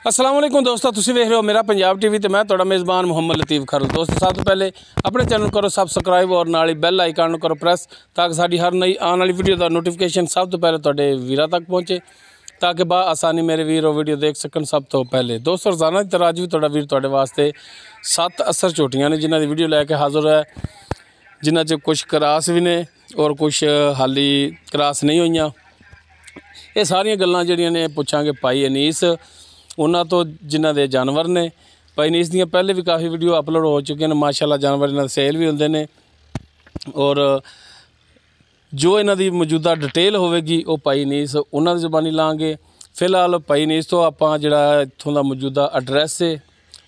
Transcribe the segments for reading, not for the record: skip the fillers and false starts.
अस्सलाम वालेकुम दोस्तों, तुसीं देख रहे हो मेरा पंजाब टीवी ते मैं तुहाडा मेज़बान मुहम्मद लतीफ़ खरल। दोस्तों सब तो पहले अपने चैनल करो सबसक्राइब और नाल ही बैल आइकन करो प्रेस ताकि साडी हर नई आने वाली वीडियो का नोटिफिकेशन सब तो पहले तुहाडे वीरां तक पहुँचे ताकि बा आसानी मेरे वीर वो वीडियो देख सकन सब तो पहले। दोस्तों रोज़ाना की तरह अज भी तुहाडा वीर तुहाडे वास्ते 7 असर झोटियां ने जिन्हां दी वीडियो लैके हाज़र है, जिन्हां च कुछ क्रास भी ने और कुछ हाली क्रास नहीं हुई। ये सारियां गल्लां जिहड़ियां ने पुछांगे भाई अनीस उन्हां तो जिन्हां दे जानवर ने। भाई अनीस दियां पहले भी काफ़ी वीडियो अपलोड हो चुके हैं, माशाअल्लाह जानवर इन्हां दे सेल भी हुंदे ने और जो इन्हां दी मौजूदा डिटेल होवेगी वो भाई अनीस उन्हां दी ज़बानी लांगे। फिलहाल भाई अनीस तो आपां जिहड़ा इत्थों दा मौजूदा एड्रैस है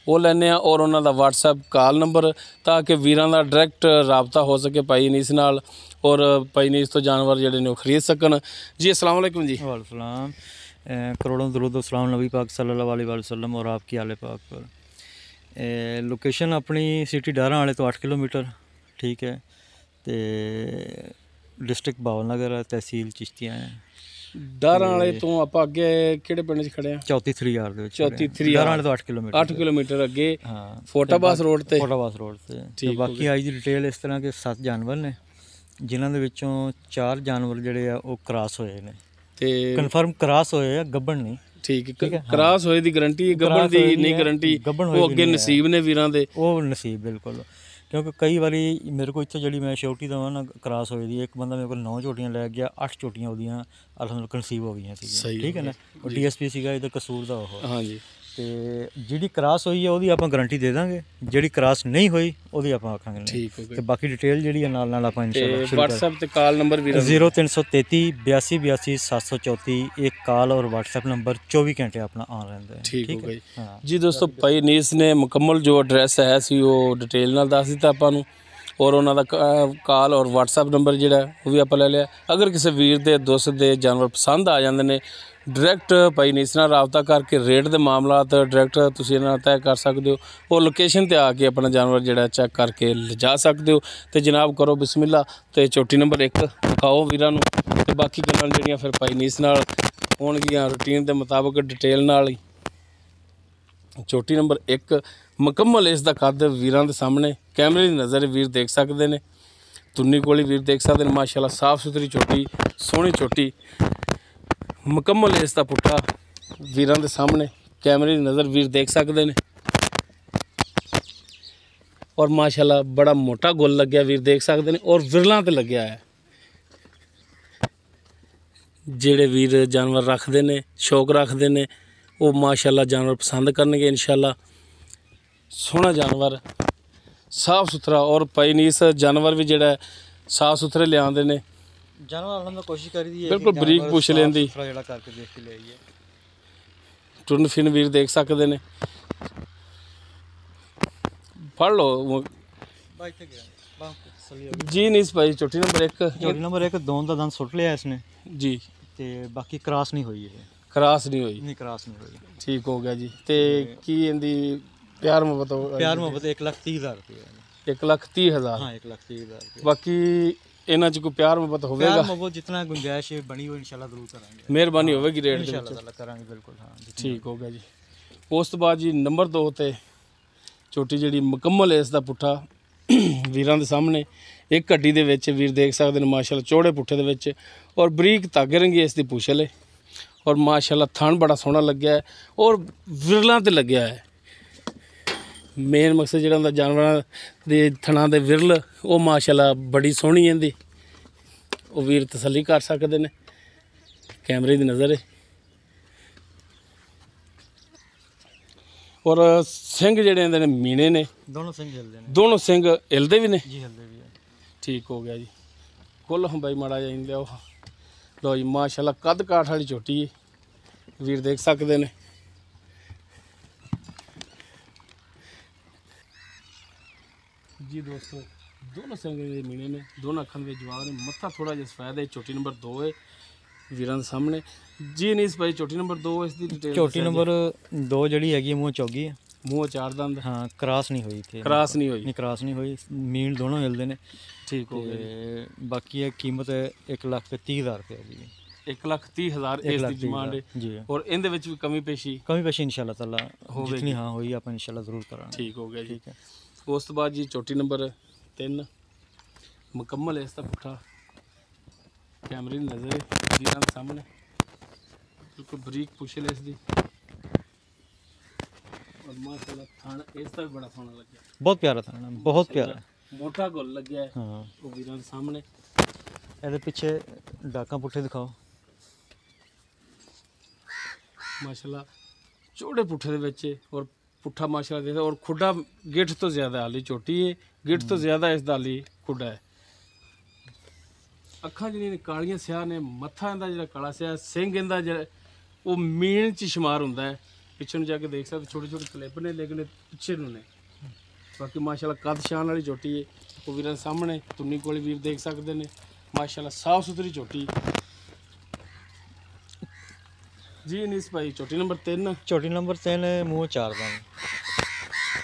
वो लैने और उन्हां दा WhatsApp कॉल नंबर ताकि वीरां दा डायरैक्ट राबता हो सके भाई अनीस नाल और भाई अनीस तो जानवर जिहड़े ने खरीद सकन। जी अस्सलाम वालेकुम जी। वालेकुम सलाम, करोड़ों दरूद सलाम नबी पाक सल्लल्लाहु अलैहि वसल्लम और आपकी आले पाक पर। लोकेशन अपनी सिटी डारा वाले तो 8 किलोमीटर ठीक है, तो डिस्ट्रिक्ट भावनगर है, तहसील चिश्तियाँ है। डारा वाले तो आप अगे किहड़े पिंड च खड़े हैं? चौथी 3 यार चौथी 3 डारा वाले तो 8 किलोमीटर 8 किलोमीटर अगे हाँ, फोटाबास रोड ते फोटाबास रोड से। ठीक बाकी आज की डिटेल इस तरह के 7 जानवर ने जिन्हों के विचों 4 जानवर जिहड़े आ वो क्रॉस होए ने ते कन्फर्म क्रॉस होए आ, गब्बन नहीं। ठीक है, क्रॉस होए दी गारंटी, गब्बन दी नहीं गारंटी, वो अगे नसीब ने वीरां दे, वो नसीब बिल्कुल। क्योंकि कई बारी मेरे को इत्थे जी मैं श्योरिटी देवां ना क्रॉस होई दी, एक बंदा मेरे को 9 झोटियां लै गया, 8 झोटियां ओदियां अलहमदुलिल्लाह कंसीव हो गई सी, ठीक है ना। और DSP सीगा इधर कसूर दा ओह हाँ जी। ते जिहड़ी क्रॉस होई है ओदी आपां गारंटी दे दांगे, जिहड़ी क्रॉस नहीं होई ओदी आपां आखांगे नहीं। ते बाकी डिटेल जिहड़ी है नाल नाल आपां इंशाअल्लाह WhatsApp ते कॉल नंबर भी 0333 82 82 734 एक कॉल और WhatsApp नंबर 24 घंटे अपना ऑन रहंदा है। ठीक हो गई जी। दोस्तों भाई अनीस ने मुकम्मल जो एड्रैस है सी वो डिटेल नाल दस दिता आपां नूं और उन्हों का कॉल और WhatsApp नंबर जोड़ा वो भी आप ले लिया। अगर किसी वीर दे दोस्त दे जानवर पसंद आ जाते हैं डायरैक्ट भाई अनीस नाल राबता करके रेट के मामला डायरैक्ट तुसीं इन्हां नाल तय कर सकते हो और लोकेशन पर आके अपना जानवर जोड़ा चैक करके लिजा सकते हो। तो जनाब करो बिस्मिल्ला तो चोटी नंबर 1 दिखाओ वीरां नूं ते बाकी गल्लां जिहड़ियां फिर भाई अनीस नाल होणगियां रूटीन के मुताबिक डिटेल नाल ही। चोटी नंबर 1 मुकम्मल इसका कद वीरां दे सामने कैमरे की नज़र वीर देख सकते हैं, तुन्नी कोली वीर देख सकते हैं। माशाल्लाह साफ सुथरी चोटी, सोहनी चोटी, मुकम्मल इसका पुट्ठा वीरां दे सामने कैमरे की नज़र वीर देख सकते हैं। और माशाल्लाह बड़ा मोटा गुल लग्या वीर देख सकते हैं और विरलां ते लग्या है। जेड़े वीर जानवर रखते हैं, शौक रखते हैं, वो माशाल्लाह जानवर पसंद करनगे इंशाल्लाह। सोहना जानवर साफ सुथरा और भाई अनीस जानवर भी जोड़ा साफ सुथरे ले आते हैं। जानवर मैं कोशिश करी दी है बिल्कुल बरीक पुछ लेंदी, टुन फिन वीर देख सकते हैं। पढ़ लो जी अनीस भाई। चोटी नंबर 1 दोन दा दंद सुट लिया इसने जी, ते बाकी क्रॉस नहीं हुई है, क्रॉस नहीं हुई, क्रॉस नहीं हुई। ठीक हो गया जी। ते की इनदी प्यार मोहब्बत 1,30,000 रुपये 1,30,000 हाँ 1,30,000। बाकी इन्हां च कोई प्यार मोहब्बत होवेगा, मोहब्बत जितना गुंजाइश बनी हो इंशाल्लाह जरूर करांगे, मेहरबानी होवेगी रेट दे इंशाल्लाह करांगे बिल्कुल हाँ। ठीक हो गया जी। उस तो बाद जी नंबर 2 ते चोटी जिहड़ी मुकम्मल इसदा पुट्ठा वीरां दे सामने एक हड्डी दे विच वीर देख सकते हैं माशाल्लाह चौड़े पुट्ठे दे विच और बरीक धागे रंगी इसदी पुछल है और माशाल्लाह थन बड़ा सोहना लग्या है और विरलां ते लग्या है। मेन मकसद जिहड़ा हुंदा जानवरां दे थणां दे विरल वो माशाल्लाह बड़ी सोहनी इहदी, वो वीर तसल्ली कर सकते हैं, कैमरे की नज़र है। और सिंह जिहड़े इहदे ने मीने ने, दोनों सिंह हिलदे ने, दोनों सिंह हिलदे भी ने जी, हिलदे भी है। ठीक हो गया जी। कुल हम भाई माड़ा जा लिया लो जी माशाल्लाह कद काठ वाली चोटी है, वीर देख सकते हैं। जी दोस्तों दोनों सिंह मीने ने, दोनों अखन के जवाब ने, मत्था थोड़ा जिहा सफेद है। चोटी नंबर 2 है वीरां दे सामने जी अनीस भाई। चोटी नंबर 2 इसकी डिटेल, चोटी नंबर 2 जी हैगी मूँह चौगी है, मूँह 4 दंद हाँ, क्रॉस नहीं हुई थी, क्रॉस नहीं हुई, क्रॉस नहीं हुई, मीन दोनों हिलते हैं। ठीक हो गया। बाकी कीमत 1,30,000 रुपये जी। 1,30,000 ਇਸ ਦੀ ਡਿਮਾਂਡ ਹੈ ਜੀ। ਔਰ ਇਹਦੇ ਵਿੱਚ ਵੀ ਕਮੀ ਪੇਸ਼ੀ ਇਨਸ਼ਾਅੱਲਾ ਤਾਲਾ ਜਿਤਨੀ ਹਾਂ ਹੋਈ ਆਪਾਂ ਇਨਸ਼ਾਅੱਲਾ ਜ਼ਰੂਰ ਕਰਾਂਗੇ। ਠੀਕ ਹੋ ਗਿਆ ਜੀ। ਠੀਕ ਹੈ। ਉਸ ਤੋਂ ਬਾਅਦ ਜੀ ਝੋਟੀ ਨੰਬਰ 3 ਮੁਕੰਮਲ ਇਸ ਦਾ ਪੁੱਠਾ ਕੈਮਰੇ ਦੀ ਨਜ਼ਰ ਹੈ ਵੀਰਾਂ ਦੇ ਸਾਹਮਣੇ ਬਿਲਕੁਲ ਬਰੀਕ ਪੁੱਛ ਲੈ ਇਸ ਦੀ ਔਰ ਮਾਸ਼ਾਅੱਲਾ ਥਣ ਇਸ ਦਾ ਵੀ ਬੜਾ ਸੋਹਣਾ ਲੱਗਿਆ, ਬਹੁਤ ਪਿਆਰਾ ਥਾਣਾ, ਬਹੁਤ ਪਿਆਰਾ ਮੋਟਾ ਗੁੱਲ ਲੱਗਿਆ ਹੈ। ਹਾਂ, ਉਹ ਵੀਰਾਂ ਦੇ ਸਾਹਮਣੇ ਇਹਦੇ ਪਿੱਛੇ ਡਾਕਾਂ ਪੁੱਠੇ ਦਿਖਾਓ। ਮਾਸ਼ਾਅੱਲਾ ਚੌੜੇ ਪੁੱਠੇ ਦੇ ਵਿੱਚ ਔਰ ਪੁੱਠਾ ਮਾਸ਼ਾਅੱਲਾ ਦੇ ਔਰ ਖੁੱਡਾ ਗਿੱਠ ਤੋਂ ਜ਼ਿਆਦਾ ਹਾਲੀ ਝੋਟੀ ਹੈ, ਗਿੱਠ ਤੋਂ ਜ਼ਿਆਦਾ ਇਸ ਦਾ ਹਾਲੀ ਖੁੱਡਾ ਹੈ। ਅੱਖਾਂ ਜਿਹੜੀਆਂ ਨੇ ਕਾਲੀਆਂ ਸਿਆਹ ਨੇ, ਮੱਥਾ ਇਹਦਾ ਜਿਹੜਾ ਕਾਲਾ ਸਿਆਹ, ਸਿੰਘ ਇਹਦਾ ਜਿਹੜਾ ਉਹ ਮੀਣ 'ਚ ਸ਼ੁਮਾਰ ਹੁੰਦਾ ਹੈ। ਪਿੱਛੇ ਨੂੰ ਜਾ ਕੇ ਦੇਖ ਸਕਦੇ ਛੋਟੇ ਛੋਟੇ ਕਲਿੱਪ ਨੇ ਲੇਕਿਨ ਪਿੱਛੇ ਨੂੰ ਨੇ। ਬਾਕੀ ਮਾਸ਼ਾਅੱਲਾ ਕੱਦ ਸ਼ਾਨ ਵਾਲੀ ਝੋਟੀ ਹੈ। ਉਹ ਵੀਰਾਂ ਦੇ ਸਾਹਮਣੇ ਤੁੰਨੀ ਕੋਲੀ ਵੀਰ ਦੇਖ ਸਕਦੇ ਨੇ। ਮਾਸ਼ਾਅੱਲਾ ਸਾਫ ਸੁਥਰੀ ਝੋਟੀ ਜੀ। ਅਨੀਸ ਭਾਈ ਝੋਟੀ ਨੰਬਰ 3 ਝੋਟੀ ਨੰਬਰ 3 ਮੂੰਹ 4 ਦੰਦ,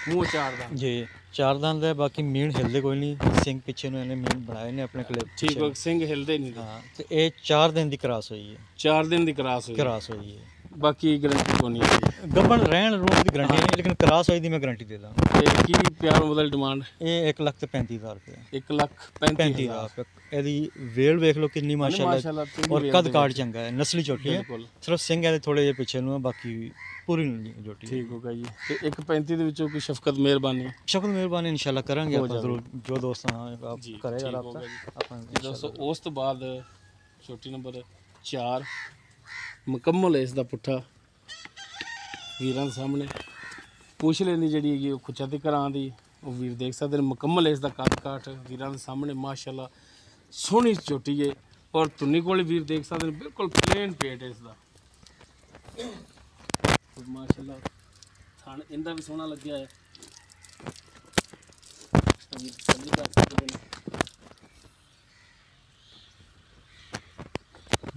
ਮੂੰਹ 4 ਦਾ ਜੀ 4 ਦੰਦ ਹੈ। ਬਾਕੀ ਮੀਣ ਹਿਲਦੇ ਕੋਈ ਨਹੀਂ, ਸਿੰਘ ਪਿੱਛੇ ਨੂੰ ਇਹਨੇ ਮੀਣ ਬਣਾਏ ਨੇ ਆਪਣੇ ਕੋਲੇ। ਠੀਕ ਹੈ, ਸਿੰਘ ਹਿਲਦੇ ਨਹੀਂ। ਹਾਂ, ਤੇ ਇਹ 4 ਦਿਨ ਦੀ ਕਰਾਸ ਹੋਈ ਹੈ। 4 ਦਿਨ ਦੀ ਕਰਾਸ ਹੋਈ ਹੈ। ਬਾਕੀ ਗਰੰਟੀ ਕੋਈ ਨਹੀਂ ਹੈ। ਗੱਬਣ ਰਹਿਣ ਰੂਣ ਦੀ ਗਰੰਟੀ ਨਹੀਂ, ਲੇਕਿਨ ਕਰਾਸ ਹੋਈ ਦੀ ਮੈਂ ਗਰੰਟੀ ਦੇ ਦਾਂ। ਤੇ ਕੀ ਪਿਆਰ ਬਦਲ ਡਿਮਾਂਡ? ਇਹ 1,35,000 ਰੁਪਏ। 1,35,000 ਇਹਦੀ ਵੇਲ ਵੇਖ ਲਓ ਕਿੰਨੀ ਮਾਸ਼ਾਅੱਲਾ, ਔਰ ਕੱਦ ਕਾਠ ਚੰਗਾ ਹੈ, ਨਸਲੀ ਝੋਟੀ ਹੈ। ਸਿਰਫ ਸਿੰਘ ਇਹਦੇ ਥੋੜੇ ਜਿਹੇ ਪਿੱਛੇ ਨੂੰ, ਬਾਕੀ ਪੂਰੀ ਝੋਟੀ। ਠੀਕ ਹੋ ਗਿਆ ਜੀ। ਤੇ 1,35 ਦੇ ਵਿੱਚੋਂ ਕੋਈ ਸ਼ਫਕਤ ਮਿਹਰਬਾਨੀ ਇਨਸ਼ਾਅੱਲਾ ਕਰਾਂਗੇ ਆਪਾਂ ਜ਼ਰੂਰ, ਜੋ ਦੋਸਤ ਆਪ ਕਰੇਗਾ ਰਾਬਤਾ ਆਪਾਂ ਦੋਸਤੋ। ਉਸ ਤੋਂ ਬਾਅਦ ਝੋਟੀ ਨੰਬਰ 4 ਮੁਕੰਮਲ ਇਸ ਦਾ ਪੁੱਠਾ ਵੀਰਾਂ ਦੇ ਸਾਹਮਣੇ ਪੁੱਛ ਲੈਣੀ ਜਿਹੜੀ ਹੈਗੀ ਉਹ ਖੁੱਚਾ ਤੇ ਘਰਾਂ ਦੀ, ਉਹ ਵੀਰ ਦੇਖ ਸਕਦੇ ਨੇ। ਮੁਕੰਮਲ ਇਸ ਦਾ ਕੱਦ ਕਾਠ ਵੀਰਾਂ ਦੇ ਸਾਹਮਣੇ ਮਾਸ਼ਾਅੱਲਾ ਸੋਹਣੀ ਝੋਟੀ ਹੈ। ਔਰ ਤੁੰਨੀ ਕੋਲ ਵੀਰ ਦੇਖ ਸਕਦੇ ਨੇ ਬਿਲਕੁਲ ਪਲੇਨ ਪੇਟ ਇਸ ਦਾ ਮਾਸ਼ਾਅੱਲਾ। ਥਣ ਇਹਦਾ ਵੀ ਸੋਹਣਾ ਲੱਗਿਆ ਹੈ।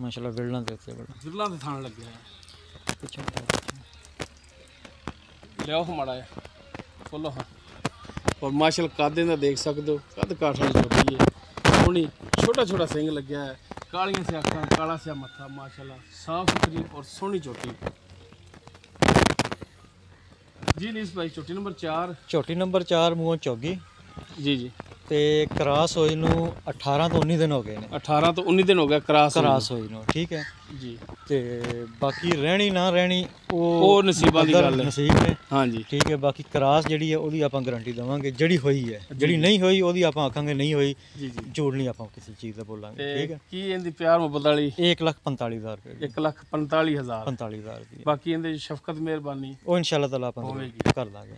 ਮਾਸ਼ਾਅੱਲਾ ਵਿਰਲਾਂ ਦੇ ਉੱਤੇ ਬੜਾ ਵਿਰਲਾਂ ਦੇ ਥਣ ਲੱਗਿਆ ਹੈ। ਪਿੱਛੇ ਲਿਆਓ ਮਾੜਾ ਹੈ ਖੋਲੋ। ਹਾਂ, ਔਰ ਮਾਸ਼ਾਅੱਲਾ ਕੱਦ ਇਹਦਾ ਦੇਖ ਸਕਦੇ ਹੋ, ਕੱਦ ਕਾਠ ਵਾਲੀ ਝੋਟੀ ਹੈ। ਸੋਹਣੀ ਛੋਟਾ ਛੋਟਾ ਸਿੰਘ ਲੱਗਿਆ ਹੈ, ਕਾਲੀਆਂ ਸਿਆ ਅੱਖਾਂ, ਕਾਲਾ ਸਿਆ ਮੱਥਾ, ਮਾਸ਼ਾਅੱਲਾ ਸਾਫ ਸੁਥਰੀ ਔਰ ਸੋਹਣੀ ਝੋਟੀ ਜੀ। ਨੀਸ ਭਾਈ ਝੋਟੀ ਨੰਬਰ 4 ਮੂੰਹੋਂ ਚੌਗੀ ਜੀ। ਤੇ ਕਰਾਸ ਹੋਈ ਨੂੰ 18 ਤੋਂ 19 ਦਿਨ ਹੋ ਗਏ ਨੇ। 18 ਤੋਂ 19 ਦਿਨ ਹੋ ਗਿਆ ਕਰਾਸ ਹੋਈ ਨੂੰ। ਠੀਕ ਹੈ ਜੀ। ਤੇ ਬਾਕੀ ਰਹਿਣੀ ਨਾ ਰਹਿਣੀ ਉਹ ਨਸੀਬਾਂ ਦੀ ਗੱਲ ਹੈ, ਨਸੀਬ ਨੇ। ਹਾਂਜੀ ਠੀਕ ਹੈ। ਬਾਕੀ ਕਰਾਸ ਜਿਹੜੀ ਹੈ ਉਹਦੀ ਆਪਾਂ ਗਾਰੰਟੀ ਦੇਵਾਂਗੇ, ਜਿਹੜੀ ਹੋਈ ਹੈ। ਜਿਹੜੀ ਨਹੀਂ ਹੋਈ ਉਹਦੀ ਆਪਾਂ ਆਖਾਂਗੇ ਨਹੀਂ ਹੋਈ ਜੀ। ਝੂਠ ਨਹੀਂ ਆਪਾਂ ਕਿਸੇ ਚੀਜ਼ ਦਾ ਬੋਲਾਂਗੇ। ਠੀਕ ਹੈ। ਕੀ ਇਹਦੀ ਪਿਆਰ ਮੁਹੱਬਤ ਵਾਲੀ? 1,45,000 ਰੁਪਏ। 1,45,000 ਦੀ। ਬਾਕੀ ਇਹਦੇ ਸ਼ਫਕਤ ਮਿਹਰਬਾਨੀ ਉਹ ਇਨਸ਼ਾਅੱਲਾ ਤਾਲਾ ਆਪਾਂ ਕਰ ਦਾਂਗੇ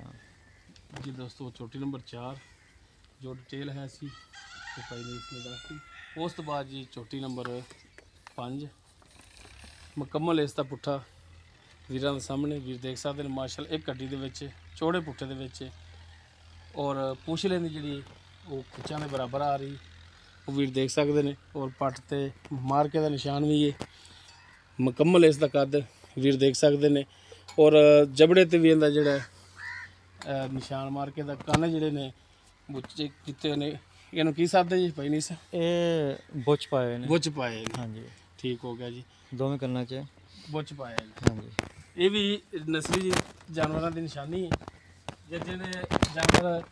ਜੀ। ਦੋਸਤੋ ਝੋਟੀ ਨੰਬਰ 4 ਜੋ ਡਿਟੇਲ ਹੈ ਸੀ ਉਹ ਭਾਈ ਨੇ ਇਸਨੇ ਦੱਸੀ। ਉਸ ਤੋਂ ਬਾਅਦ ਜੀ ਝੋਟੀ ਨੰਬਰ 5 ਮੁਕੰਮਲ ਇਸ ਦਾ ਪੁੱਠਾ ਵੀਰਾਂ ਦੇ ਸਾਹਮਣੇ ਵੀਰ ਦੇਖ ਸਕਦੇ ਨੇ। ਮਾਸ਼ਾਅੱਲਾ ਇੱਕ ਗੱਡੀ ਦੇ ਵਿੱਚ ਚੌੜੇ ਪੁੱਠੇ ਦੇ ਵਿੱਚ ਔਰ ਪੁੱਛ ਲੈਂਦੀ ਜਿਹੜੀ ਉਹ ਖੁੱਚਾਂ ਦੇ ਬਰਾਬਰ ਆ ਰਹੀ, ਉਹ ਵੀਰ ਦੇਖ ਸਕਦੇ ਨੇ। ਔਰ ਪੱਟ ਤੇ ਮਾਰਕੇ ਦਾ ਨਿਸ਼ਾਨ ਵੀ ਹੈ। ਮੁਕੰਮਲ ਇਸ ਦਾ ਕੱਦ ਵੀਰ ਦੇਖ ਸਕਦੇ ਨੇ। ਔਰ ਜਬੜੇ ਤੇ ਵੀ ਇਹਦਾ ਜਿਹੜਾ ਨਿਸ਼ਾਨ ਮਾਰਕੇ ਦਾ ਕੰਨ ਜਿਹੜੇ ਨੇ ਬੁੱਚੇ ਕੀਤੇ ਨੇ। ਇਹਨੂੰ ਕੀ ਸਾਦੇ ਜੀ ਭਾਈ ਨੀਸ? ਇਹ ਬੁੱਚ ਪਾਏ ਨੇ। ਬੁੱਚ ਪਾਏ ਨੇ। ਹਾਂਜੀ ਠੀਕ ਹੋ ਗਿਆ ਜੀ। ਦੋਵੇਂ ਕੰਨਾਂ 'ਚ ਬੁੱਚ ਪਾਏ ਨੇ। ਹਾਂਜੀ। ਇਹ ਵੀ ਨਸਲੀ ਜਾਨਵਰਾਂ ਦੀ ਨਿਸ਼ਾਨੀ ਹੈ। ਜਿਹੜੇ ਜਾਨਵਰ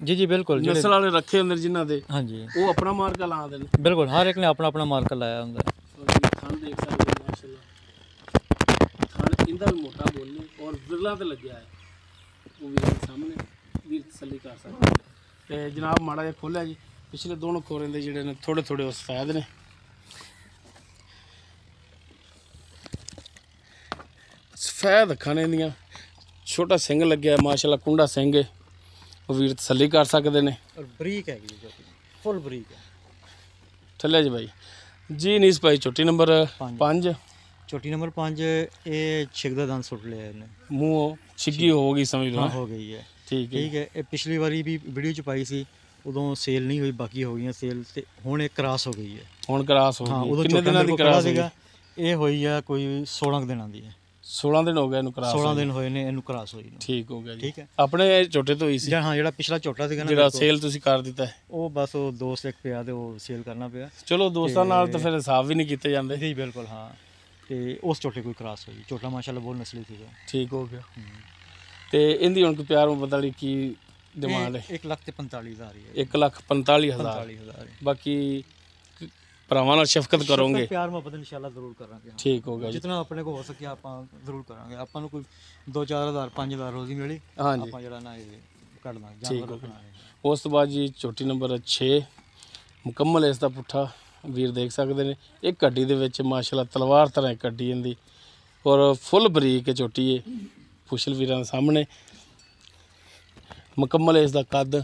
ਜੀ ਬਿਲਕੁਲ ਨਸਲ ਵਾਲੇ ਰੱਖੇ ਹੁੰਦੇ ਜਿਨ੍ਹਾਂ ਦੇ, ਹਾਂਜੀ, ਉਹ ਆਪਣਾ ਮਾਰਕਾ ਲਾਉਂਦੇ ਨੇ। ਬਿਲਕੁਲ ਹਰ ਇੱਕ ਨੇ ਆਪਣਾ ਆਪਣਾ ਮਾਰਕਾ ਲਾਇਆ ਹੁੰਦਾ। ਥਣ ਦੇਖ ਸਕਦੇ ਹੋ ਮਾਸ਼ਾਅੱਲਾ, ਥਣ ਇਹਦਾ ਵੀ ਮੋਟਾ ਬੋਲਣੀ ਔਰ ਵਿਰਲਾਂ ਤੇ ਲੱਗਿਆ ਹੈ। ਉਹ ਵੀ ਸਾਹਮਣੇ ਵੀਰ ਤਸੱਲੀ ਕਰ ਸਕਦੇ। ਤੇ ਜਨਾਬ ਮਾੜਾ ਜਿਹਾ ਖੋਲਿਆ ਜੀ, ਪਿਛਲੇ ਦੋਨੋਂ ਖੋਰੇ ਦੇ ਜਿਹੜੇ ਨੇ ਥੋੜੇ ਥੋੜੇ ਉਸ ਸਫੈਦ ਨੇ। ਸਫੈਦ ਅੱਖਾਂ ਨੇ ਦੀਆਂ, ਛੋਟਾ ਸਿੰਘ ਲੱਗਿਆ ਮਾਸ਼ਾਅੱਲਾ, ਕੁੰਡਾ ਸਿੰਘ ਹੈ। ਉਹ ਵੀਰ ਤਸੱਲੀ ਕਰ ਸਕਦੇ ਨੇ। ਔਰ ਬਰੀਕ ਹੈਗੀ ਜੀ, ਫੁੱਲ ਬਰੀਕ ਹੈ। ਥੱਲੇ ਜੀ ਬਾਈ ਜੀ। ਨੀਸ ਭਾਈ ਝੋਟੀ ਨੰਬਰ 5 ਝੋਟੀ ਨੰਬਰ 5 ਇਹ ਛਿੱਕ ਦਾ ਦੰਦ ਸੁੱਟ ਲਿਆ ਇਹਨੇ, ਮੂੰਹ ਛਿੱਗੀ ਹੋ ਗਈ ਸਮਝ ਲਓ। ਹੋ ਗਈ ਹੈ। ਠੀਕ ਹੈ। ਇਹ ਪਿਛਲੀ ਵਾਰੀ ਵੀ ਵੀਡੀਓ 'ਚ ਪਾਈ ਸੀ, ਉਦੋਂ ਸੇਲ ਨਹੀਂ ਹੋਈ, ਬਾਕੀ ਹੋ ਗਈਆਂ ਸੇਲ। ਤੇ ਹੁਣ ਇਹ ਕਰਾਸ ਹੋ ਗਈ ਹੈ। ਹੁਣ ਕਰਾਸ ਹੋ ਗਈ। ਉਦੋਂ ਕਿੰਨੇ ਦਿਨਾਂ ਦੀ ਕਰਾਸ ਸੀਗਾ? ਇਹ ਹੋਈ ਆ ਕੋਈ 16 ਦਿਨਾਂ ਦੀ ਹੈ। 16 ਦਿਨ ਹੋ ਗਏ ਇਹਨੂੰ ਕਰਾਸ 16 ਦਿਨ ਹੋਏ ਨੇ ਇਹਨੂੰ ਕਰਾਸ ਹੋਈ ਨੂੰ। ਠੀਕ ਹੋ ਗਿਆ ਜੀ। ਠੀਕ ਹੈ। ਆਪਣੇ ਝੋਟੇ ਤੋਂ ਹੀ ਸੀ ਹਾਂ, ਜਿਹੜਾ ਪਿਛਲਾ ਝੋਟਾ ਸੀਗਾ ਨਾ ਜਿਹੜਾ ਸੇਲ ਤੁਸੀਂ ਕਰ ਦਿੱਤਾ ਹੈ? ਉਹ ਬਸ ਉਹ ਦੋਸਤ ਇੱਕ ਪਿਆ ਤੇ ਉਹ ਸੇਲ ਕਰਨਾ ਪਿਆ। ਚਲੋ ਦੋਸਤਾਂ ਨਾਲ ਤਾਂ ਫਿਰ ਹਿਸਾਬ ਵੀ ਨਹੀਂ ਕੀਤੇ ਜਾਂਦੇ। ਜੀ ਬਿਲਕੁਲ ਹਾਂ। ਤੇ ਉਸ ਝੋਟੇ ਕੋਈ ਕਰਾਸ ਹੋਈ, ਝੋਟਾ ਮਾਸ਼ਾਅੱਲਾ ਬਹੁਤ ਨਸਲੀ ਸੀਗਾ। ਠੀਕ ਹੋ ਗਿਆ। ਤੇ ਇਹਦੀ ਹੁਣ ਕੋਈ ਪਿਆਰ ਮੁਹੱਬਤ ਵਾਲੀ ਕੀ ਡਿਮਾਂਡ ਹੈ? 1,45,000 ਹੀ ਹੈ। 1,45,000। ਬਾਕੀ ਭਰਾਵਾਂ ਨਾਲ ਸ਼ਫਕਤ ਕਰੋਗੇ? ਪਿਆਰ ਮੁਹੱਬਤ ਇਨਸ਼ਾਅੱਲਾ ਜ਼ਰੂਰ ਕਰਾਂਗੇ। ਠੀਕ ਹੋ ਗਿਆ ਜੀ। ਜਿੰਨਾ ਆਪਣੇ ਕੋਲ ਹੋ ਸਕਿਆ ਆਪਾਂ ਜ਼ਰੂਰ ਕਰਾਂਗੇ। ਆਪਾਂ ਨੂੰ ਕੋਈ 2-4,000 5,000 ਰੋਜ਼ੀ ਮਿਲੀ ਆਪਾਂ ਜਿਹੜਾ ਨਾ ਇਹ ਕੱਢ ਦਾਂਗੇ। ਠੀਕ ਹੋ ਗਿਆ। ਉਸ ਤੋਂ ਬਾਅਦ ਜੀ ਝੋਟੀ ਨੰਬਰ 6 ਮੁਕੰਮਲ ਇਸ ਦਾ ਪੁੱਠਾ ਵੀਰ ਦੇਖ ਸਕਦੇ ਨੇ। ਇੱਕ ਹੱਡੀ ਦੇ ਵਿੱਚ ਮਾਸ਼ਾਅੱਲਾ ਤਲਵਾਰ ਤਰ੍ਹਾਂ ਇੱਕ ਹੱਡੀ ਇਹਦੀ ਔਰ ਫੁੱਲ ਬਰੀਕ ਝੋਟੀ ਹੈ। ਪੁਛਲ ਵੀਰਾਂ ਦੇ ਸਾਹਮਣੇ ਮੁਕੰਮਲ ਇਸ ਦਾ ਕੱਦ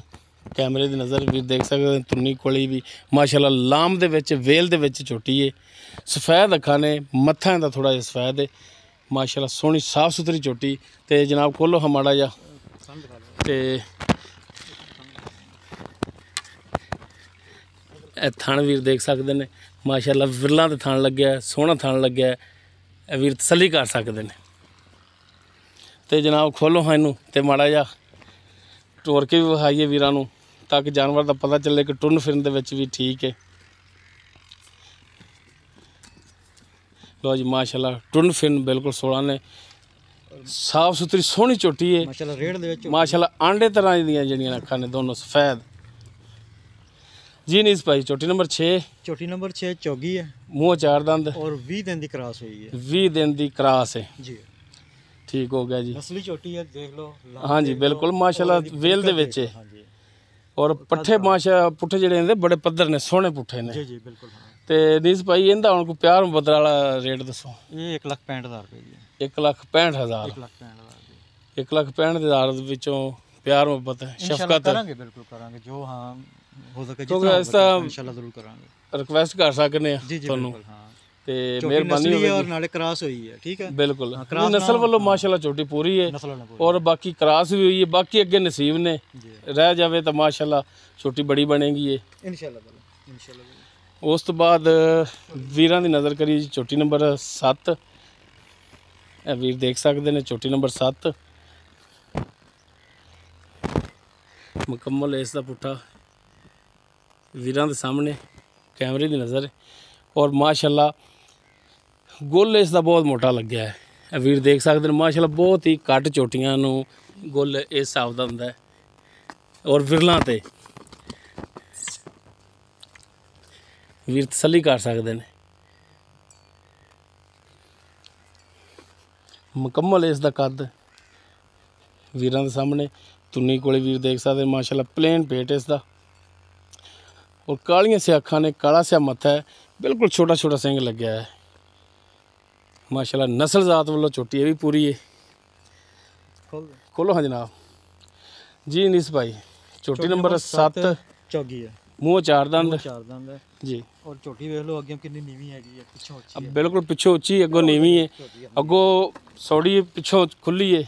ਕੈਮਰੇ ਦੀ ਨਜ਼ਰ ਵੀਰ ਦੇਖ ਸਕਦੇ ਨੇ। ਤੁੰਨੀ ਕੋਲੀ ਵੀ ਮਾਸ਼ਾਅੱਲਾ ਲਾਮ ਦੇ ਵਿੱਚ ਵੇਲ ਦੇ ਵਿੱਚ ਝੋਟੀ ਹੈ। ਸਫੈਦ ਅੱਖਾਂ ਨੇ, ਮੱਥਾ ਦਾ ਥੋੜਾ ਜਿਹਾ ਸਫੈਦ ਹੈ ਮਾਸ਼ਾਅੱਲਾ। ਸੋਹਣੀ ਸਾਫ ਸੁਥਰੀ ਝੋਟੀ। ਤੇ ਜਨਾਬ ਖੋਲੋ ਮਾੜਾ ਜਿਹਾ ਤੇ ਇਹ ਥਣ ਵੀਰ ਦੇਖ ਸਕਦੇ ਨੇ ਮਾਸ਼ਾਅੱਲਾ। ਵਿਰਲਾਂ ਦੇ ਥਣ ਲੱਗਿਆ, ਸੋਹਣਾ ਥਣ ਲੱਗਿਆ। ਇਹ ਵੀਰ ਤਸੱਲੀ ਕਰ ਸਕਦੇ ਨੇ। ਤੇ ਜਨਾਬ ਖੋਲੋ ਇਹਨੂੰ ਤੇ ਮਾੜਾ ਜਿਹਾ ਤੋੜ ਕੇ ਵੀ ਵਿਖਾਈਏ ਵੀਰਾਂ ਨੂੰ ਤਾਂ ਕਿ ਜਾਨਵਰ ਦਾ ਪਤਾ ਚੱਲੇ ਕਿ ਟੁਰਨ ਫਿਰਨ ਦੇ ਵਿੱਚ ਵੀ ਠੀਕ ਹੈ। ਲੋ ਜੀ ਮਾਸ਼ਾਅੱਲਾ ਟੁਰਨ ਫਿਰਨ ਬਿਲਕੁਲ 16 ਨੇ। ਸਾਫ ਸੁਥਰੀ ਸੋਹਣੀ ਝੋਟੀ ਹੈ ਮਾਸ਼ਾਅੱਲਾ। ਰੇਡ ਦੇ ਵਿੱਚ ਮਾਸ਼ਾਅੱਲਾ ਆਂਡੇ ਤਰ੍ਹਾਂ ਦੀਆਂ ਜਿਹੜੀਆਂ ਅੱਖਾਂ ਨੇ ਦੋਨੋਂ ਸਫੈਦ ਜੀ। ਨਹੀਂ ਭਾਈ ਝੋਟੀ ਨੰਬਰ 6 ਝੋਟੀ ਨੰਬਰ 6 ਚੌਗੀ ਹੈ। ਮੂੰਹ ਚਾਰ ਦੰਦ ਔਰ 20 ਦਿਨ ਦੀ ਕਰਾਸ ਹੋਈ ਹੈ। 20 ਦਿਨ ਦੀ ਕਰਾਸ ਹੈ ਜੀ। ਠੀਕ ਹੋ ਗਿਆ ਜੀ। ਨਸਲੀ ਝੋਟੀ ਹੈ ਦੇਖ ਲਓ। ਹਾਂਜੀ ਬਿਲਕੁਲ ਮਾਸ਼ਾਅੱਲਾ ਵੇਲ ਦੇ ਵਿੱਚ ਹੈ। ਹਾਂਜੀ। ਔਰ ਪੱਠੇ ਪੁੱਠੇ ਜਿਹੜੇ ਇਹਦੇ ਬੜੇ ਪੱਧਰ ਨੇ, ਸੋਹਣੇ ਪੁੱਠੇ ਨੇ। ਜੀ ਜੀ ਬਿਲਕੁਲ ਹਾਂ। ਤੇ ਨੀਸ ਭਾਈ ਇਹਦਾ ਹੁਣ ਕੋਈ ਪਿਆਰ ਮੁਹੱਬਤ ਵਾਲਾ ਰੇਟ ਦੱਸੋ? ਇਹ 1,65,000 ਰੁਪਏ ਦੀ ਹੈ। 1,65,000। 1,65,000 1,65,000 ਦੇ ਵਿੱਚੋਂ ਪਿਆਰ ਮੁਹੱਬਤ ਸ਼ਫਕਤ ਕਰਾਂਗੇ। ਬਿਲਕੁਲ ਕਰਾਂਗੇ ਜੋ ਹਾਂ ਹੋ ਸਕੇ ਕਿਉਂਕਿ ਇਸ ਤਾਂ ਇਨਸ਼ਾਅੱਲਾ ਜ਼ਰੂਰ ਕਰਾਂਗੇ। ਰਿਕਵੈਸਟ ਕਰ ਸਕਨੇ ਆ ਜੀ ਜੀ ਤੁਹਾਨੂੰ। ਬਿਲਕੁਲ ਹਾਂ। ਤੇ ਮਿਹਰਬਾਨੀ ਹੋਵੇਗੀ। ਔਰ ਨਾਲੇ ਕਰਾਸ ਹੋਈ ਹੈ। ਠੀਕ ਹੈ ਬਿਲਕੁਲ। ਨਸਲ ਵੱਲੋਂ ਮਾਸ਼ਾਅੱਲਾ ਝੋਟੀ ਪੂਰੀ ਹੈ ਔਰ ਬਾਕੀ ਕਰਾਸ ਵੀ ਹੋਈ ਹੈ। ਬਾਕੀ ਅੱਗੇ ਨਸੀਬ ਨੇ ਰਹਿ ਜਾਵੇ ਤਾਂ ਮਾਸ਼ਾਅੱਲਾ ਝੋਟੀ ਬੜੀ ਬਣੇਗੀ ਹੈ ਇਨਸ਼ਾਅੱਲਾ। ਇਨਸ਼ਾਅੱਲਾ। ਉਸ ਤੋਂ ਬਾਅਦ ਵੀਰਾਂ ਦੀ ਨਜ਼ਰ ਕਰੀ ਝੋਟੀ ਨੰਬਰ 7। ਇਹ ਵੀਰ ਦੇਖ ਸਕਦੇ ਨੇ ਝੋਟੀ ਨੰਬਰ 7 ਮੁਕੰਮਲ ਇਸ ਦਾ ਪੁੱਠਾ ਵੀਰਾਂ ਦੇ ਸਾਹਮਣੇ ਕੈਮਰੇ ਦੀ ਨਜ਼ਰ ਔਰ ਮਾਸ਼ਾਅੱਲਾ ਗੁੱਲ ਇਸ ਦਾ ਬਹੁਤ ਮੋਟਾ ਲੱਗਿਆ ਹੈ। ਇਹ ਵੀਰ ਦੇਖ ਸਕਦੇ ਨੇ ਮਾਸ਼ਾਅੱਲਾ ਬਹੁਤ ਹੀ ਘੱਟ ਝੋਟੀਆਂ ਨੂੰ ਗੁੱਲ ਇਸ ਹਿਸਾਬ ਦਾ ਹੁੰਦਾ ਹੈ ਔਰ ਵਿਰਲਾਂ ਤੇ ਵੀਰ ਤਸੱਲੀ ਕਰ ਸਕਦੇ ਨੇ। ਮੁਕੰਮਲ ਇਸ ਦਾ ਕੱਦ ਵੀਰਾਂ ਦੇ ਸਾਹਮਣੇ ਤੁੰਨੀ ਕੋਲੇ ਵੀਰ ਦੇਖ ਸਕਦੇ ਮਾਸ਼ਾਅੱਲਾ। ਪਲੇਨ ਪੇਟ ਇਸ ਦਾ ਔਰ ਕਾਲੀਆਂ ਸੇ ਅੱਖਾਂ ਨੇ, ਕਾਲਾ ਸਿਆ ਮੱਥਾ ਹੈ। ਬਿਲਕੁਲ ਛੋਟਾ ਛੋਟਾ ਸਿੰਘ ਲੱਗਿਆ ਹੈ ਮਾਸ਼ਾਅੱਲਾ। ਨਸਲ ਜ਼ਾਤ ਵੱਲੋਂ ਝੋਟੀ ਇਹ ਵੀ ਪੂਰੀ ਹੈ। ਖੋਲੋ ਹਾਂ ਜਨਾਬ ਜੀ। ਨੀਸ ਭਾਈ ਝੋਟੀ ਨੰਬਰ 7 ਚੌਗੀ ਹੈ। ਮੂੰਹ ਚਾਰ ਦੰਦ ਹੈ ਜੀ। ਔਰ ਝੋਟੀ ਵੇਖ ਲਓ ਅੱਗੇ ਕਿੰਨੀ ਨੀਵੀਂ ਹੈਗੀ ਹੈ। ਪਿੱਛੋਂ ਉੱਚੀ ਹੈ। ਬਿਲਕੁਲ ਪਿੱਛੋਂ ਉੱਚੀ, ਅੱਗੋਂ ਨੀਵੀਂ ਹੈ। ਅੱਗੋਂ ਸੌੜੀ, ਪਿੱਛੋਂ ਖੁੱਲੀ ਹੈ।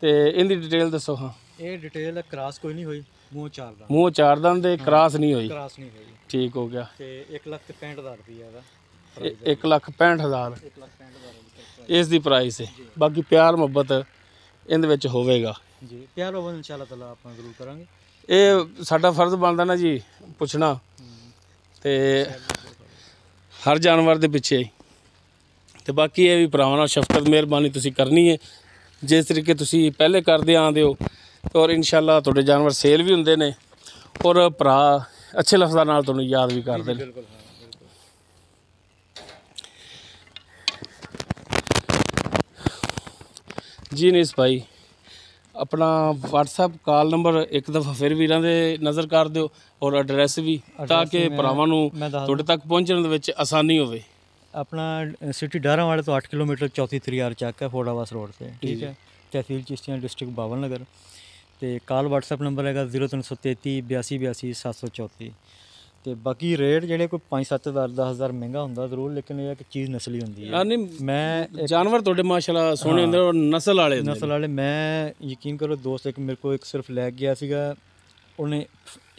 ਤੇ ਇਹਦੀ ਡਿਟੇਲ ਦੱਸੋ? ਹਾਂ ਇਹ ਡਿਟੇਲ ਕਰਾਸ ਕੋਈ ਨਹੀਂ ਹੋਈ। ਮੂੰਹ ਚਾਰ ਦੰਦ। ਮੂੰਹ ਚਾਰ ਦੰਦ ਦੇ ਕਰਾਸ ਨਹੀਂ ਹੋਈ। ਕਰਾਸ ਨਹੀਂ ਹੋਈ। ਠੀਕ ਹੋ ਗਿਆ। ਤੇ 1,65,000 ਰੁਪਏ ਦਾ 1,65,000 1,65,000 ਇਸ ਦੀ ਪ੍ਰਾਈਸ ਹੈ। ਬਾਕੀ ਪਿਆਰ ਮੁਹੱਬਤ ਇਹਦੇ ਵਿੱਚ ਹੋਵੇਗਾ ਜੀ। ਪਿਆਰ ਹੋਵੇ ਇਨਸ਼ਾਅੱਲਾ ਤਾਲਾ ਆਪਾਂ ਜ਼ਰੂਰ ਕਰਾਂਗੇ। ਇਹ ਸਾਡਾ ਫਰਜ਼ ਬਣਦਾ ਨਾ ਜੀ ਪੁੱਛਣਾ। ਤੇ ਹਰ ਜਾਨਵਰ ਦੇ ਪਿੱਛੇ ਤੇ ਬਾਕੀ ਇਹ ਵੀ ਭਰਾਵਾਂ ਨਾਲ ਸ਼ਫਕਤ ਮਿਹਰਬਾਨੀ ਤੁਸੀਂ ਕਰਨੀ ਹੈ ਜਿਸ ਤਰੀਕੇ ਤੁਸੀਂ ਪਹਿਲੇ ਕਰਦੇ ਆਉਂਦੇ ਹੋ। ਔਰ ਇਨਸ਼ਾਅੱਲਾ ਤੁਹਾਡੇ ਜਾਨਵਰ ਸੇਲ ਵੀ ਹੁੰਦੇ ਨੇ ਔਰ ਭਰਾ ਅੱਛੇ ਲਫ਼ਜ਼ਾਂ ਨਾਲ ਤੁਹਾਨੂੰ ਯਾਦ ਵੀ ਕਰਦੇ ਨੇ। ਬਿਲਕੁਲ ਜੀ ਨੀਸ ਭਾਈ ਆਪਣਾ WhatsApp ਕਾਲ ਨੰਬਰ ਇੱਕ ਦਫਾ ਫਿਰ ਵੀਰਾਂ ਦੇ ਨਜ਼ਰ ਕਰ ਦਿਓ ਔਰ ਐਡਰੈਸ ਵੀ ਤਾਂ ਕਿ ਭਰਾਵਾਂ ਨੂੰ ਤੁਹਾਡੇ ਤੱਕ ਪਹੁੰਚਣ ਦੇ ਵਿੱਚ ਆਸਾਨੀ ਹੋਵੇ। ਆਪਣਾ ਸਿਟੀ ਡਾਰਾਂ ਵਾਲੇ ਤੋਂ 8 ਕਿਲੋਮੀਟਰ 34 ਤਰੀਆਰ ਚੱਕ ਹੈ ਫੋੜਾਵਾਸ ਰੋਡ ਤੇ। ਠੀਕ ਹੈ। ਤਹਿਸੀਲ ਚਿਸ਼ਤੀਆਂ ਡਿਸਟ੍ਰਿਕਟ ਬਾਵਲ ਨਗਰ। ਤੇ ਕਾਲ WhatsApp ਨੰਬਰ ਹੈਗਾ 0333 82 82 734। ਤੇ ਬਾਕੀ ਰੇਟ ਜਿਹੜੇ ਕੋਈ 5-7 10,000 ਮਹਿੰਗਾ ਹੁੰਦਾ ਜ਼ਰੂਰ, ਲੇਕਿਨ ਇਹ ਕਿ ਚੀਜ਼ ਨਸਲੀ ਹੁੰਦੀ ਹੈ। ਮੈਂ ਜਾਨਵਰ ਤੁਹਾਡੇ ਮਾਸ਼ਾਅੱਲਾ ਸੋਹਣੇ ਹੁੰਦੇ ਔਰ ਨਸਲ ਵਾਲੇ ਮੈਂ ਯਕੀਨ ਕਰੋ ਦੋਸਤ ਇੱਕ ਮੇਰੇ ਕੋਲ ਇੱਕ ਸਿਰਫ ਲੈ ਗਿਆ ਸੀਗਾ। ਉਹਨੇ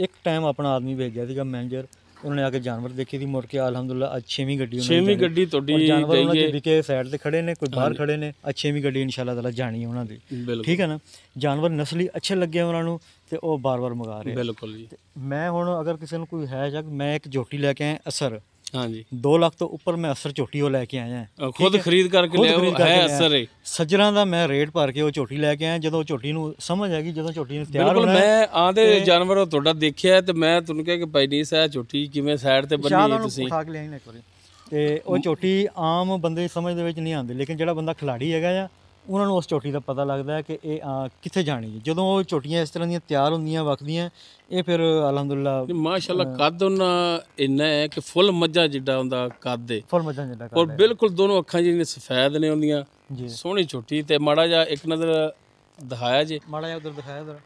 ਇੱਕ ਟਾਈਮ ਆਪਣਾ ਆਦਮੀ ਭੇਜਿਆ ਸੀਗਾ ਮੈਨੇਜਰ, ਉਹਨਾਂ ਨੇ ਆ ਕੇ ਜਾਨਵਰ ਦੇਖੇ ਦੀ ਮੁੜ ਕੇ ਅਲਹਮਦੁਲਿਲਾ ਅੱਜ 6ਵੀਂ ਗੱਡੀ 6ਵੀਂ ਗੱਡੀ ਤੁਹਾਡੀ ਜਾਨਵਰ ਉਹਨਾਂ ਦੇ ਵਿਕੇ ਸਾਈਡ ਤੇ ਖੜੇ ਨੇ, ਕੋਈ ਬਾਹਰ ਖੜੇ ਨੇ, ਅੱਜ 6ਵੀਂ ਗੱਡੀ ਇਨਸ਼ਾਅੱਲਾ ਤਾਲਾ ਜਾਣੀ ਉਹਨਾਂ ਦੀ। ਠੀਕ ਹੈ ਨਾ, ਜਾਨਵਰ ਨਸਲੀ ਅੱਛੇ ਲੱਗੇ ਉਹਨਾਂ ਨੂੰ ਤੇ ਉਹ ਬਾਰ-ਬਾਰ ਮੰਗਾ ਰਹੇ। ਬਿਲਕੁਲ ਜੀ। ਮੈਂ ਹੁਣ ਅਗਰ ਕਿਸੇ ਨੂੰ ਕੋਈ ਹੈ ਜਾਂ ਮੈਂ ਇੱਕ ਝੋਟੀ ਲੈ ਕੇ ਆਇਆ ਅਸਰ, ਹਾਂਜੀ 2 ਲੱਖ ਤੋਂ ਉੱਪਰ ਮੈਂ ਅਸਰ ਝੋਟੀ ਉਹ ਲੈ ਕੇ ਆਇਆ, ਖੁਦ ਖਰੀਦ ਕਰਕੇ ਲਿਆ ਹੈ ਅਸਰ ਹੈ। ਸੱਜਰਾਂ ਦਾ ਮੈਂ ਰੇਟ ਭਰ ਕੇ ਉਹ ਝੋਟੀ ਲੈ ਕੇ ਆਇਆ। ਜਦੋਂ ਝੋਟੀ ਨੂੰ ਸਮਝ ਆਏਗੀ, ਜਦੋਂ ਝੋਟੀ ਨੂੰ ਤਿਆਰ ਹੋਣਾ, ਮੈਂ ਆਂਦੇ ਜਾਨਵਰ ਤੁਹਾਡਾ ਦੇਖਿਆ ਤੇ ਮੈਂ ਤੁਹਾਨੂੰ ਕਿਹਾ ਕਿ ਭਾਈ ਨਹੀਂ ਸਾ ਝੋਟੀ ਕਿਵੇਂ ਸਾਈਡ ਤੇ ਬੰਨੀ ਹੈ ਤੁਸੀਂ ਖਾ ਕੇ ਲਿਆਈ ਨਾ ਇੱਕ ਵਾਰੀ। ਤੇ ਉਹ ਝੋਟੀ ਆਮ ਬੰਦੇ ਸਮਝ ਦੇ ਵਿੱਚ ਨਹੀਂ ਆਉਂਦੀ, ਲੇਕਿਨ ਜਿਹੜਾ ਬੰਦਾ ਖਿਲਾੜੀ ਹੈਗਾ ਆ ਉਹਨਾਂ ਨੂੰ ਉਸ ਝੋਟੀ ਦਾ ਪਤਾ ਲੱਗਦਾ ਹੈ ਕਿ ਇਹ ਕਿੱਥੇ ਜਾਣੀ ਹੈ। ਜਦੋਂ ਉਹ ਝੋਟੀਆਂ ਇਸ ਤਰ੍ਹਾਂ ਦੀਆਂ ਤਿਆਰ ਹੁੰਦੀਆਂ ਵਕਦੀਆਂ, ਇਹ ਫਿਰ ਅਲਹਮਦੁਲਿਲਾ ਮਾਸ਼ਾਅੱਲਾ ਕੱਦ ਉਹਨਾਂ ਇੰਨਾ ਹੈ ਕਿ ਫੁੱਲ ਮੱਝਾਂ ਜਿੱਡਾ ਹੁੰਦਾ ਕੱਦ ਹੈ, ਫੁੱਲ ਮੱਝਾਂ ਜਿੱਡਾ ਔਰ ਬਿਲਕੁਲ ਦੋਨੋਂ ਅੱਖਾਂ ਜਿਹੜੀਆਂ ਸਫੈਦ ਨੇ ਹੁੰਦੀਆਂ ਜੀ। ਸੋਹਣੀ ਝੋਟੀ। ਤੇ ਮਾੜਾ ਜਿਹਾ ਇੱਕ ਨਜ਼ਰ ਦਿਖਾਇਆ ਜੇ, ਮਾੜਾ ਜਿਹਾ ਉਧਰ ਦਿਖਾਇਆ ਉਧਰ।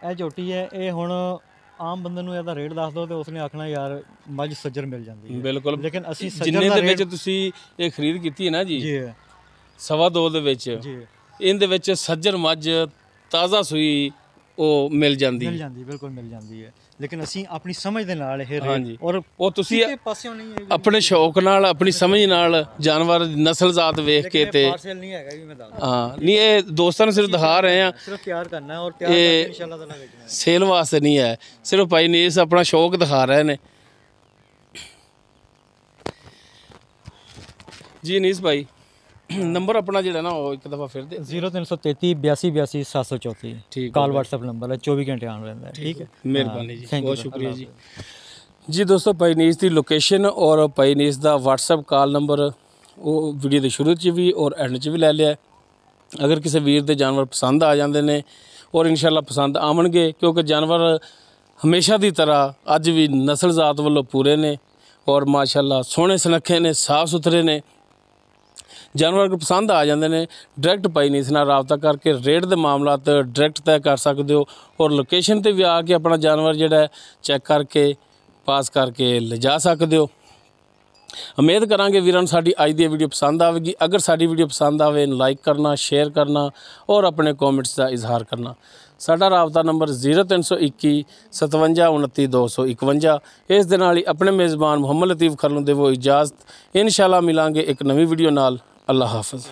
ਇਹ ਝੋਟੀ ਹੈ, ਇਹ ਹੁਣ ਆਮ ਬੰਦੇ ਨੂੰ ਇਹਦਾ ਰੇਟ ਦੱਸ ਦੋ ਤੇ ਉਸਨੇ ਆਖਣਾ ਯਾਰ ਮੱਝ ਸੱਜਰ ਮਿਲ ਜਾਂਦੀ ਹੈ। ਬਿਲਕੁਲ, ਲੇਕਿਨ ਅਸੀਂ ਜਿੰਨੇ ਦੇ ਵਿੱਚ ਤੁਸੀਂ ਇਹ ਖਰੀਦ ਕੀਤੀ ਹੈ ਨਾ ਜੀ, 2.25 ਦੇ ਵਿੱਚ, ਇਹਦੇ ਵਿੱਚ ਸੱਜਰ ਮੱਝ ਤਾਜ਼ਾ ਸੂਈ ਉਹ ਮਿਲ ਜਾਂਦੀ, ਬਿਲਕੁਲ ਮਿਲ ਜਾਂਦੀ ਹੈ। ਲੇਕਿਨ ਅਸੀਂ ਆਪਣੀ ਸਮਝ ਦੇ ਨਾਲ ਇਹ ਹਾਂਜੀ, ਔਰ ਉਹ ਤੁਸੀਂ ਪਾਸਿਓਂ ਨਹੀਂ ਹੈ, ਆਪਣੇ ਸ਼ੌਕ ਨਾਲ ਆਪਣੀ ਸਮਝ ਨਾਲ ਜਾਨਵਰ ਦੀ ਨਸਲ ਜ਼ਾਤ ਵੇਖ ਕੇ ਤੇ ਪਾਰਸਲ ਨਹੀਂ ਹੈਗਾ ਵੀ ਮੈਂ ਦੱਸ ਹਾਂ ਨਹੀਂ, ਇਹ ਦੋਸਤਾਂ ਨੂੰ ਸਿਰਫ ਦਿਖਾ ਰਹੇ ਆ, ਸਿਰਫ ਤਿਆਰ ਕਰਨਾ ਹੈ ਔਰ ਤਿਆਰ ਕਰਕੇ ਇਨਸ਼ਾਅੱਲਾ ਤਾਲਾ ਵੇਚਣਾ, ਸੇਲ ਵਾਸਤੇ ਨਹੀਂ ਹੈ। ਸਿਰਫ ਭਾਈ ਨੀਸ ਆਪਣਾ ਸ਼ੌਕ ਦਿਖਾ ਰਹੇ ਨੇ ਜੀ। ਨੀਸ ਭਾਈ ਨੰਬਰ ਆਪਣਾ ਜਿਹੜਾ ਨਾ ਉਹ ਇੱਕ ਦਫਾ ਫਿਰ ਦੇ। 0333 82 82 734 ਠੀਕ, ਕਾਲ WhatsApp ਨੰਬਰ ਹੈ, 24 ਘੰਟੇ ਆਨ ਰਹਿੰਦਾ ਹੈ। ਠੀਕ ਹੈ, ਮਿਹਰਬਾਨੀ ਜੀ, ਬਹੁਤ ਸ਼ੁਕਰੀਆ ਜੀ। ਜੀ ਦੋਸਤੋ, ਭਾਈ ਨੀਸ ਦੀ ਲੋਕੇਸ਼ਨ ਔਰ ਭਾਈ ਨੀਸ ਦਾ WhatsApp ਕਾਲ ਨੰਬਰ ਉਹ ਵੀਡੀਓ ਦੇ ਸ਼ੁਰੂ 'ਚ ਵੀ ਔਰ ਐਂਡ 'ਚ ਵੀ ਲੈ ਲਿਆ। ਅਗਰ ਕਿਸੇ ਵੀਰ ਦੇ ਜਾਨਵਰ ਪਸੰਦ ਆ ਜਾਂਦੇ ਨੇ ਔਰ ਇਨਸ਼ਾਅੱਲਾ ਪਸੰਦ ਆਵਣਗੇ, ਕਿਉਂਕਿ ਜਾਨਵਰ ਹਮੇਸ਼ਾ ਦੀ ਤਰ੍ਹਾਂ ਅੱਜ ਵੀ ਨਸਲ ਜ਼ਾਤ ਵੱਲੋਂ ਪੂਰੇ ਨੇ ਔਰ ਮਾਸ਼ਾਅੱਲਾ ਸੋਹਣੇ ਸੁਨੱਖੇ ਨੇ, ਸਾफ़ ਸੁਥਰੇ ਨੇ। ਜਾਨਵਰ ਕੋ ਪਸੰਦ ਆ ਜਾਂਦੇ ਨੇ, ਡਾਇਰੈਕਟ ਭਾਈ ਨੀਸ ਨਾਲ ਰਾਬਤਾ ਕਰਕੇ ਰੇਟ ਦੇ ਮਾਮਲਾਤ ਡਾਇਰੈਕਟ ਤੈਅ ਕਰ ਸਕਦੇ ਹੋ ਔਰ ਲੋਕੇਸ਼ਨ ਤੇ ਵੀ ਆ ਕੇ ਆਪਣਾ ਜਾਨਵਰ ਜਿਹੜਾ ਚੈੱਕ ਕਰਕੇ ਪਾਸ ਕਰਕੇ ਲਿਜਾ ਸਕਦੇ ਹੋ। ਉਮੀਦ ਕਰਾਂਗੇ ਵੀਰਾਂ ਨੂੰ ਸਾਡੀ ਅੱਜ ਦੀ ਵੀਡੀਓ ਪਸੰਦ ਆਵੇਗੀ। ਅਗਰ ਸਾਡੀ ਵੀਡੀਓ ਪਸੰਦ ਆਵੇ, ਲਾਈਕ ਕਰਨਾ, ਸ਼ੇਅਰ ਕਰਨਾ ਔਰ ਆਪਣੇ ਕਮੈਂਟਸ ਦਾ ਇਜ਼ਹਾਰ ਕਰਨਾ। ਸਾਡਾ ਰਾਬਤਾ ਨੰਬਰ 0321 57 29 251। ਇਸ ਦੇ ਨਾਲ ਹੀ ਆਪਣੇ ਮੇਜ਼ਬਾਨ ਮੁਹੰਮਦ ਲਤੀਫ ਖਰਲੂ ਦੇ ਵੋ ਇਜਾਜ਼ਤ। ਇਨਸ਼ਾਅੱਲਾ ਮਿਲਾਂਗੇ ਇੱਕ ਨਵੀਂ ਵੀਡੀਓ ਨਾਲ। ਅੱਲਾ ਹਾਫਿਜ਼।